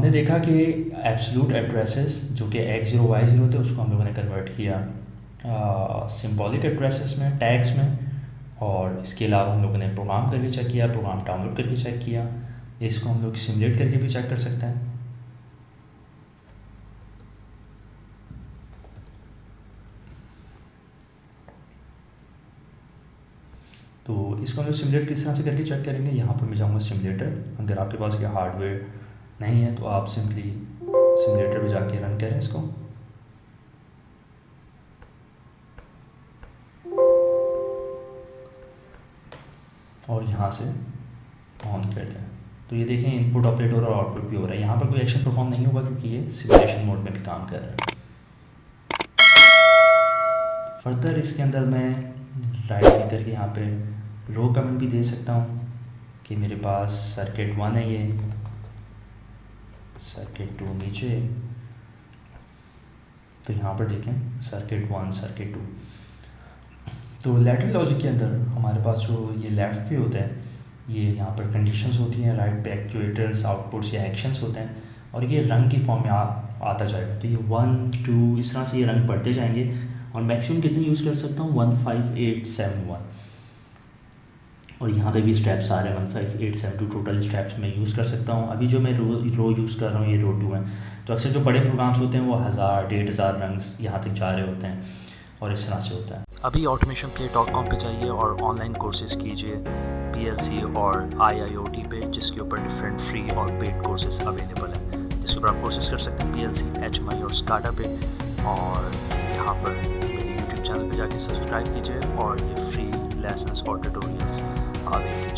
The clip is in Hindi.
हमने देखा कि एब्सोल्यूट एड्रेसेस जो कि x0 y0 थे उसको हम लोगों ने कन्वर्ट किया सिंबॉलिक एड्रेसेस में, टैग्स में। और इसके अलावा हम लोगों ने प्रोग्राम करके चेक किया, प्रोग्राम डाउनलोड करके चेक किया। इसको हम लोग सिमुलेट करके भी चेक कर सकते हैं। तो इसको हम लोग सिमुलेट किस तरह से करके चेक करेंगे, यहाँ पर मैं जाऊँगा सिमुलेटर। अगर आपके पास ये हार्डवेयर नहीं है तो आप सिंपली सिमुलेटर पे जाके रन करें इसको। और यहाँ से ऑन कर दें तो ये देखें इनपुट ऑपरेट हो रहा है और आउटपुट भी हो रहा है। यहाँ पर कोई एक्शन परफॉर्म नहीं होगा क्योंकि ये सिमुलेशन मोड में भी काम कर रहा है। फर्दर इसके अंदर मैं राइट क्लिक करके यहाँ पे रो कमेंट भी दे सकता हूँ कि मेरे पास सर्किट 1 है, ये सर्किट 2 नीचे। तो यहाँ पर देखें सर्किट 1 सर्किट 2। तो लैटरल लॉजिक के अंदर हमारे पास जो ये लेफ़्ट पे होता है, ये यहाँ पर कंडीशंस होती हैं, राइट पे एक्चुएटर्स आउटपुट्स या एक्शंस होते हैं, और ये रंग की फॉर्म में आता जाएगा। तो ये 1 2 इस तरह से ये रंग बढ़ते जाएंगे। और मैक्सिमम कितने यूज़ कर सकता हूँ 15871। और यहाँ पे भी स्टेप्स आ रहे हैं 15872 टोटल स्टेप्स मैं यूज़ कर सकता हूँ। अभी जो मैं रो यूज़ कर रहा हूँ ये रो 2 है। तो अक्सर जो बड़े प्रोग्राम्स होते हैं वो 1000 1500 रंग्स यहाँ तक जा रहे होते हैं और इस तरह से होता है। अभी automationplay.com पे जाइए और ऑनलाइन कोर्सेज़ कीजिए PLC और IIoT पे, जिसके ऊपर डिफरेंट फ्री और पेड कोर्सेज़ अवेलेबल हैं, जिसके ऊपर आप कोर्सेज़ कर सकते हैं PLC, HMI और SCADA पे। और यहाँ पर मेरे YouTube चैनल पे जाके सब्सक्राइब कीजिए और ये फ्री लेसन्स और ट्यूटोरियल्स अवेलेबल